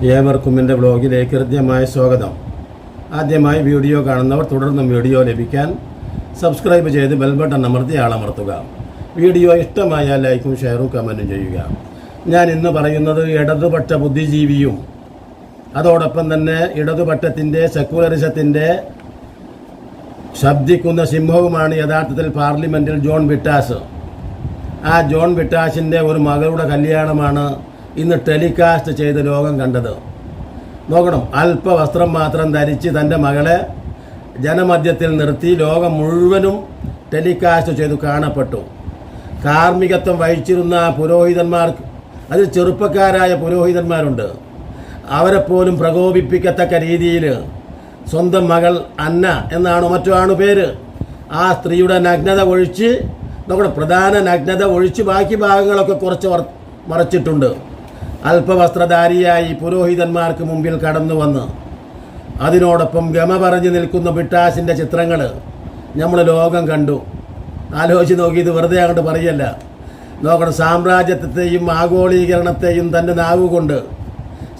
ഏവർക്കും എൻ്റെ ബ്ലോഗിലേക്ക് ഹൃദ്യമായ സ്വാഗതം. ആദ്യമായി വീഡിയോ കാണുന്നവർ തുടർന്നും വീഡിയോ ലഭിക്കാൻ സബ്സ്ക്രൈബ് ചെയ്ത് ബെൽ ബട്ടൺ അമർത്തി ആളമർത്തുക. വീഡിയോ ഇഷ്ടമായാൽ ലൈക്കും ഷെയറും കമൻറ്റും ചെയ്യുക. ഞാൻ ഇന്ന് പറയുന്നത് ഇടതുപക്ഷ ബുദ്ധിജീവിയും അതോടൊപ്പം തന്നെ ഇടതുപക്ഷത്തിൻ്റെ സെക്യുലറിസത്തിൻ്റെ ശബ്ദിക്കുന്ന സിംഹവുമാണ് യഥാർത്ഥത്തിൽ പാർലമെൻറ്റിൽ ജോൺ ബ്രിട്ടാസ്. ആ ജോൺ ബ്രിട്ടാസിൻ്റെ ഒരു മകളുടെ കല്യാണമാണ് ഇന്ന് ടെലികാസ്റ്റ് ചെയ്ത് ലോകം കണ്ടത്. നോക്കണം, അല്പവസ്ത്രം മാത്രം ധരിച്ച് തൻ്റെ മകളെ ജനമധ്യത്തിൽ നിർത്തി ലോകം മുഴുവനും ടെലികാസ്റ്റ് ചെയ്തു കാണപ്പെട്ടു. കാർമ്മികത്വം വഹിച്ചിരുന്ന പുരോഹിതന്മാർക്ക്, അതിൽ ചെറുപ്പക്കാരായ പുരോഹിതന്മാരുണ്ട്, അവരെപ്പോലും പ്രകോപിപ്പിക്കത്തക്ക രീതിയിൽ സ്വന്തം മകൾ അന്ന എന്നാണോ മറ്റോ ആണ് പേര്, ആ സ്ത്രീയുടെ നഗ്നത ഒഴിച്ച്, നമ്മുടെ പ്രധാന നഗ്നത ഒഴിച്ച് ബാക്കി ഭാഗങ്ങളൊക്കെ കുറച്ച് മറച്ചിട്ടുണ്ട്. അല്പവസ്ത്രധാരിയായി പുരോഹിതന്മാർക്ക് മുമ്പിൽ കടന്നു വന്ന് അതിനോടൊപ്പം ഗമ പറഞ്ഞു നിൽക്കുന്ന ബ്രിട്ടാസിൻ്റെ ചിത്രങ്ങൾ നമ്മൾ ലോകം കണ്ടു. ആലോചിച്ച് നോക്കി, ഇത് വെറുതെ അങ്ങോട്ട് പറയല്ല. നോക്കണം, സാമ്രാജ്യത്വത്തെയും ആഗോളീകരണത്തെയും തൻ്റെ നാവുകൊണ്ട്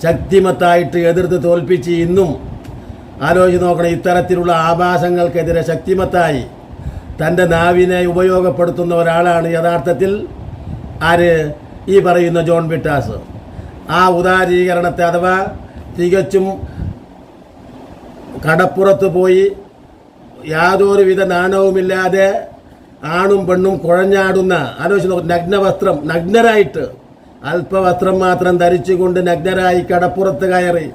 ശക്തിമത്തായിട്ട് എതിർത്ത് തോൽപ്പിച്ച് ഇന്നും ആലോചിച്ച് നോക്കണം, ഇത്തരത്തിലുള്ള ആഭാസങ്ങൾക്കെതിരെ ശക്തിമത്തായി തൻ്റെ നാവിനെ ഉപയോഗപ്പെടുത്തുന്ന ഒരാളാണ് യഥാർത്ഥത്തിൽ ആര്, ഈ പറയുന്ന ജോൺ ബ്രിട്ടാസ്. ആ ഉദാരീകരണത്തെ അഥവാ തികച്ചും കടപ്പുറത്ത് പോയി യാതൊരുവിധ നാണവുമില്ലാതെ ആണും പെണ്ണും കുഴഞ്ഞാടുന്ന, ആലോചിച്ച് നോക്കും, നഗ്നവസ്ത്രം, നഗ്നരായിട്ട് അല്പവസ്ത്രം മാത്രം ധരിച്ചുകൊണ്ട് നഗ്നരായി കടപ്പുറത്ത് കയറി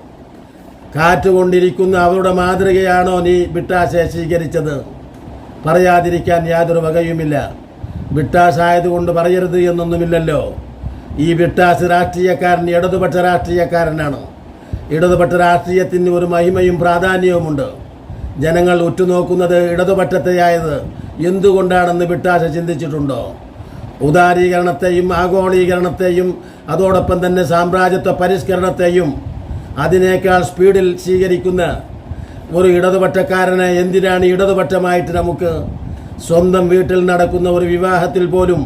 കാറ്റുകൊണ്ടിരിക്കുന്ന അവരുടെ മാതൃകയാണോ നീ ബ്രിട്ടാസെ സ്വീകരിച്ചത്? പറയാതിരിക്കാൻ യാതൊരു വകയുമില്ല. ബ്രിട്ടാസ് ആയതുകൊണ്ട് പറയരുത് എന്നൊന്നുമില്ലല്ലോ. ഈ ബ്രിട്ടാസ് രാഷ്ട്രീയക്കാരൻ ഇടതുപക്ഷ രാഷ്ട്രീയക്കാരനാണ്. ഇടതുപക്ഷ രാഷ്ട്രീയത്തിന് ഒരു മഹിമയും പ്രാധാന്യവുമുണ്ട്. ജനങ്ങൾ ഉറ്റുനോക്കുന്നത് ഇടതുപക്ഷത്തെയായത് എന്തുകൊണ്ടാണെന്ന് ബ്രിട്ടാസ് ചിന്തിച്ചിട്ടുണ്ടോ? ഉദാരീകരണത്തെയും ആഗോളീകരണത്തെയും അതോടൊപ്പം തന്നെ സാമ്രാജ്യത്വ പരിഷ്കരണത്തെയും അതിനേക്കാൾ സ്പീഡിൽ സ്വീകരിക്കുന്ന ഒരു ഇടതുപക്ഷക്കാരനെ എന്തിനാണ് ഇടതുപക്ഷമായിട്ട് നമുക്ക്? സ്വന്തം വീട്ടിൽ നടക്കുന്ന ഒരു വിവാഹത്തിൽ പോലും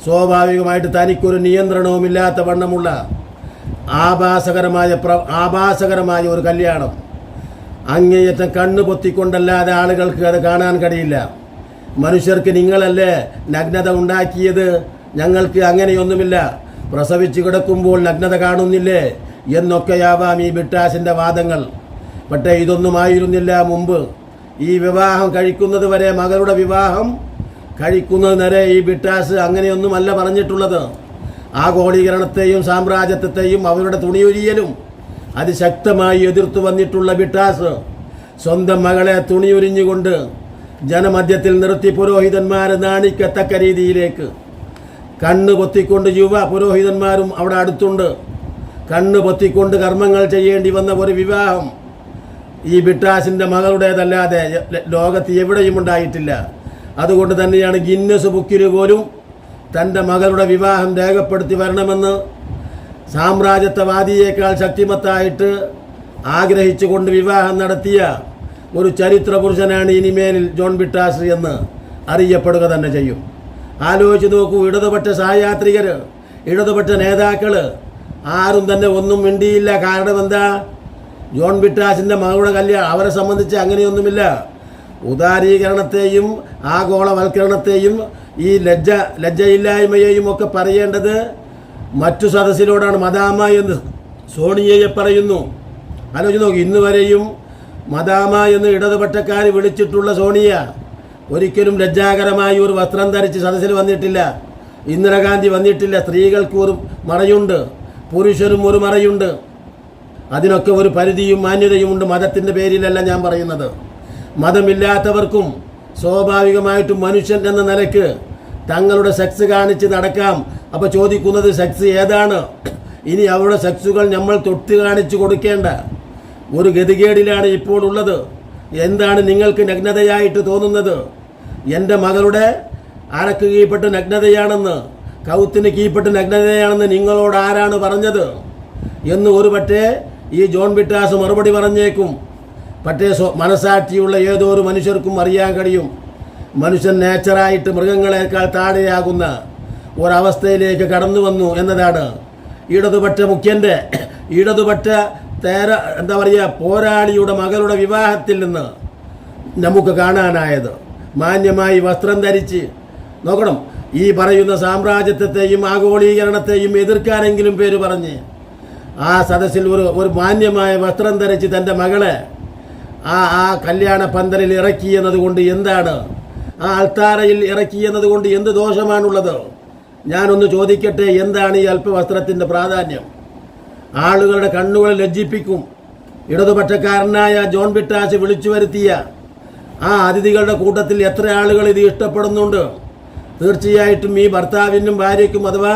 സ്വാഭാവികമായിട്ട് തനിക്കൊരു നിയന്ത്രണവുമില്ലാത്ത വണ്ണമുള്ള ആഭാസകരമായ ഒരു കല്യാണം, അങ്ങേയറ്റം കണ്ണു പൊത്തിക്കൊണ്ടല്ലാതെ ആളുകൾക്ക് അത് കാണാൻ കഴിയില്ല. മനുഷ്യർക്ക് നിങ്ങളല്ലേ നഗ്നത ഉണ്ടാക്കിയത്, ഞങ്ങൾക്ക് അങ്ങനെയൊന്നുമില്ല, പ്രസവിച്ച് കിടക്കുമ്പോൾ നഗ്നത കാണുന്നില്ലേ എന്നൊക്കെയാവാം ഈ ബ്രിട്ടാസിൻ്റെ വാദങ്ങൾ. പക്ഷേ ഇതൊന്നുമായിരുന്നില്ല മുമ്പ്. ഈ വിവാഹം കഴിക്കുന്നത് വരെ, മകളുടെ വിവാഹം കഴിക്കുന്നത് വരെ ഈ ബ്രിട്ടാസ് അങ്ങനെയൊന്നുമല്ല പറഞ്ഞിട്ടുള്ളത്. ആഗോളീകരണത്തെയും സാമ്രാജ്യത്വത്തെയും അവരുടെ തുണിയൊരിയലും അതിശക്തമായി എതിർത്തു വന്നിട്ടുള്ള ബ്രിട്ടാസ് സ്വന്തം മകളെ തുണിയൊരിഞ്ഞുകൊണ്ട് ജനമധ്യത്തിൽ നിർത്തി പുരോഹിതന്മാരെ നാണിക്കത്തക്ക രീതിയിലേക്ക് കണ്ണ് പൊത്തിക്കൊണ്ട് യുവ പുരോഹിതന്മാരും അവിടെ അടുത്തുണ്ട്, കണ്ണ് പൊത്തിക്കൊണ്ട് കർമ്മങ്ങൾ ചെയ്യേണ്ടി വന്ന ഒരു വിവാഹം ഈ ബ്രിട്ടാസിൻ്റെ മകളുടേതല്ലാതെ ലോകത്ത് എവിടെയും ഉണ്ടായിട്ടില്ല. അതുകൊണ്ട് തന്നെയാണ് ഗിന്നസ് ബുക്കിൽ പോലും തൻ്റെ മകളുടെ വിവാഹം രേഖപ്പെടുത്തി വരണമെന്ന് സാമ്രാജ്യത്വവാദിയേക്കാൾ ശക്തിമത്തായിട്ട് ആഗ്രഹിച്ചുകൊണ്ട് വിവാഹം നടത്തിയ ഒരു ചരിത്ര പുരുഷനാണ് ഇനിമേലിൽ ജോൺ ബ്രിട്ടാസ് എന്ന് അറിയപ്പെടുക തന്നെ ചെയ്യും. ആലോചിച്ച് നോക്കൂ, ഇടതുപക്ഷ സഹയാത്രികർ, ഇടതുപക്ഷ നേതാക്കൾ ആരും തന്നെ ഒന്നും മിണ്ടിയില്ല. കാരണം എന്താ? ജോൺ ബ്രിട്ടാസിൻ്റെ മകളുടെ കല്യാണം, അവരെ സംബന്ധിച്ച് അങ്ങനെയൊന്നുമില്ല. ഉദാരീകരണത്തെയും ആഗോളവൽക്കരണത്തെയും ഈ ലജ്ജയില്ലായ്മയെയും ഒക്കെ പറയേണ്ടത് മറ്റു സദസ്സിലോടാണ്. മദാമ എന്ന് സോണിയയെ പറയുന്നു. ആലോചിച്ച് നോക്കി, ഇന്ന് വരെയും മദാമ എന്ന് ഇടതുപക്ഷക്കാർ വിളിച്ചിട്ടുള്ള സോണിയ ഒരിക്കലും ലജ്ജാകരമായി ഒരു വസ്ത്രം ധരിച്ച് സദസ്സിൽ വന്നിട്ടില്ല. ഇന്ദിരാഗാന്ധി വന്നിട്ടില്ല. സ്ത്രീകൾക്ക് ഒരു മറയുണ്ട്, പുരുഷനും ഒരു മറയുണ്ട്. അതിനൊക്കെ ഒരു പരിധിയും മാന്യതയുമുണ്ട്. മതത്തിൻ്റെ പേരിലല്ല ഞാൻ പറയുന്നത്. മതമില്ലാത്തവർക്കും സ്വാഭാവികമായിട്ടും മനുഷ്യൻ എന്ന നിലയ്ക്ക് തങ്ങളുടെ സെക്സ് കാണിച്ച് നടക്കാം. അപ്പോൾ ചോദിക്കുന്നത്, സെക്സ് ഏതാണ്? ഇനി അവരുടെ സെക്സുകൾ നമ്മൾ തൊട്ട് കാണിച്ചു കൊടുക്കേണ്ട ഒരു ഗതികേടിലാണ് ഇപ്പോൾ ഉള്ളത്. എന്താണ് നിങ്ങൾക്ക് നഗ്നതയായിട്ട് തോന്നുന്നത്? എൻ്റെ മകളുടെ അരക്ക് കീഴ്പ്പെട്ട് നഗ്നതയാണെന്ന്, കൗത്തിന് കീഴ്പ്പെട്ട് നഗ്നതയാണെന്ന് നിങ്ങളോട് ആരാണ് പറഞ്ഞത് എന്ന് ഒരുപക്ഷേ ഈ ജോൺ ബ്രിട്ടാസ് മറുപടി പറഞ്ഞേക്കും. പക്ഷേ മനസാക്ഷിയുള്ള ഏതോ ഒരു മനുഷ്യർക്കും അറിയാൻ കഴിയും, മനുഷ്യൻ നേച്ചറായിട്ട് മൃഗങ്ങളെക്കാൾ താഴെയാകുന്ന ഒരവസ്ഥയിലേക്ക് കടന്നു വന്നു എന്നതാണ്. ഇടതുപക്ഷ മുഖ്യൻ്റെ ഇടതുപക്ഷ എന്താ പറയുക പോരാളിയുടെ മകളുടെ വിവാഹത്തിൽ നിന്ന് നമുക്ക് കാണാനായത്. മാന്യമായി വസ്ത്രം ധരിച്ച് നോക്കണം, ഈ പറയുന്ന സാമ്രാജ്യത്വത്തെയും ആഗോളീകരണത്തെയും എതിർക്കാനെങ്കിലും പേര് പറഞ്ഞ് ആ സദസ്സിൽ ഒരു മാന്യമായ വസ്ത്രം ധരിച്ച് തൻ്റെ മകളെ ആ കല്യാണ പന്തലിൽ ഇറക്കി എന്നതുകൊണ്ട് എന്താണ്, ആ അൾത്താരയിൽ ഇറക്കി എന്നതുകൊണ്ട് എന്ത് ദോഷമാണുള്ളത്? ഞാനൊന്ന് ചോദിക്കട്ടെ, എന്താണ് ഈ അല്പവസ്ത്രത്തിൻ്റെ പ്രാധാന്യം? ആളുകളുടെ കണ്ണുകൾ ലജ്ജിപ്പിക്കും. ഇടതുപക്ഷക്കാരനായ ജോൺ ബിട്ടാസ് വിളിച്ചു വരുത്തിയ ആ അതിഥികളുടെ കൂട്ടത്തിൽ എത്ര ആളുകൾ ഇത് ഇഷ്ടപ്പെടുന്നുണ്ട്? തീർച്ചയായിട്ടും ഈ ഭർത്താവിനും ഭാര്യയ്ക്കും അഥവാ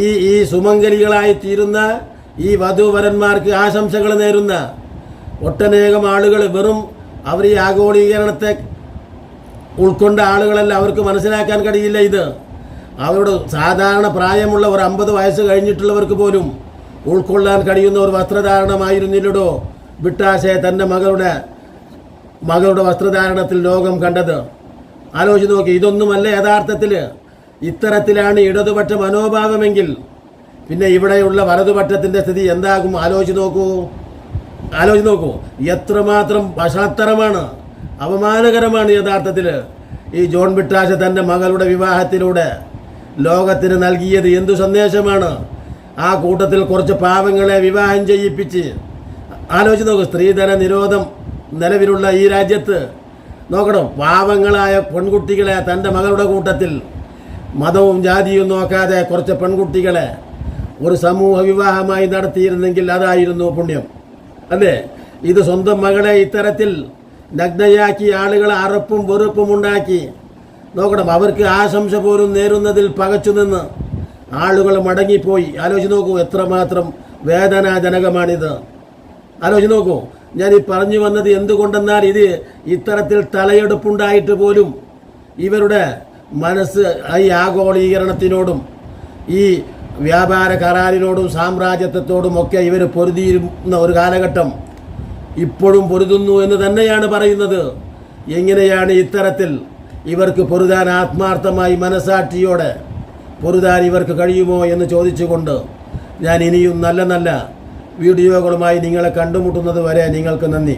ഈ സുമംഗലികളായി തീരുന്ന ഈ വധൂവരന്മാർക്ക് ആശംസകൾ നേരുന്ന ഒട്ടനേകം ആളുകൾ വെറും അവർ ഈ ആഗോളീകരണത്തെ ഉൾക്കൊണ്ട ആളുകളല്ല. അവർക്ക് മനസ്സിലാക്കാൻ കഴിയില്ല ഇത്. അവരോട് സാധാരണ പ്രായമുള്ള ഒരു 50 വയസ്സ് കഴിഞ്ഞിട്ടുള്ളവർക്ക് പോലും ഉൾക്കൊള്ളാൻ കഴിയുന്ന ഒരു വസ്ത്രധാരണമായിരുന്നില്ലടോ ബിട്ടാസെ തൻ്റെ മകളുടെ വസ്ത്രധാരണത്തിൽ ലോകം കണ്ടത്. ആലോചിച്ച് നോക്കി. ഇതൊന്നുമല്ല യഥാർത്ഥത്തിൽ. ഇത്തരത്തിലാണ് ഇടതുപക്ഷ മനോഭാവമെങ്കിൽ പിന്നെ ഇവിടെയുള്ള വലതുപക്ഷത്തിൻ്റെ സ്ഥിതി എന്താകും? ആലോചിച്ച് നോക്കൂ. എത്രമാത്രം വഷളത്തരമാണ്, അപമാനകരമാണ് യഥാർത്ഥത്തിൽ ഈ ജോൺ ബിട്ടാസ് തൻ്റെ മകളുടെ വിവാഹത്തിലൂടെ ലോകത്തിന് നൽകിയത്. എന്തു സന്ദേശമാണ്? ആ കൂട്ടത്തിൽ കുറച്ച് പാവങ്ങളെ വിവാഹം ചെയ്യിപ്പിച്ച് ആലോചിച്ച് നോക്കൂ. സ്ത്രീധന നിരോധം നിലവിലുള്ള ഈ രാജ്യത്ത് നോക്കണം, പാവങ്ങളായ പെൺകുട്ടികളെ തൻ്റെ മകളുടെ കൂട്ടത്തിൽ മതവും ജാതിയും നോക്കാതെ കുറച്ച് പെൺകുട്ടികളെ ഒരു സമൂഹ വിവാഹമായി നടത്തിയിരുന്നെങ്കിൽ അതായിരുന്നു പുണ്യം, അല്ലേ? ഇത് സ്വന്തം മകളെ ഇത്തരത്തിൽ നഗ്നയാക്കി ആളുകൾ അറപ്പും വെറുപ്പും ഉണ്ടാക്കി നോക്കണം. അവർക്ക് ആശംസ പോലും നേരുന്നതിൽ പകച്ചുനിന്ന് ആളുകൾ മടങ്ങിപ്പോയി. ആലോചിച്ച് നോക്കൂ, എത്രമാത്രം വേദനാജനകമാണിത്. ആലോചിച്ച് നോക്കൂ. ഞാൻ ഈ പറഞ്ഞു വന്നത് എന്തുകൊണ്ടെന്നാൽ ഇത് ഇത്തരത്തിൽ തലയെടുപ്പുണ്ടായിട്ട് പോലും ഇവരുടെ മനസ്സ് ഈ ആഗോളീകരണത്തിനോടും ഈ വ്യാപാര കരാറിനോടും സാമ്രാജ്യത്വത്തോടും ഒക്കെ ഇവർ പൊരുതിയിരുന്ന ഒരു കാലഘട്ടം ഇപ്പോഴും പൊരുതുന്നു എന്ന് തന്നെയാണ് പറയുന്നത്. എങ്ങനെയാണ് ഇത്തരത്തിൽ ഇവർക്ക് പൊരുതാൻ ആത്മാർത്ഥമായി മനസാക്ഷിയോടെ പൊരുതാൻ ഇവർക്ക് കഴിയുമോ എന്ന് ചോദിച്ചുകൊണ്ട് ഞാൻ ഇനിയും നല്ല നല്ല വീഡിയോകളുമായി നിങ്ങളെ കണ്ടുമുട്ടുന്നത് വരെ നിങ്ങൾക്ക് നന്ദി.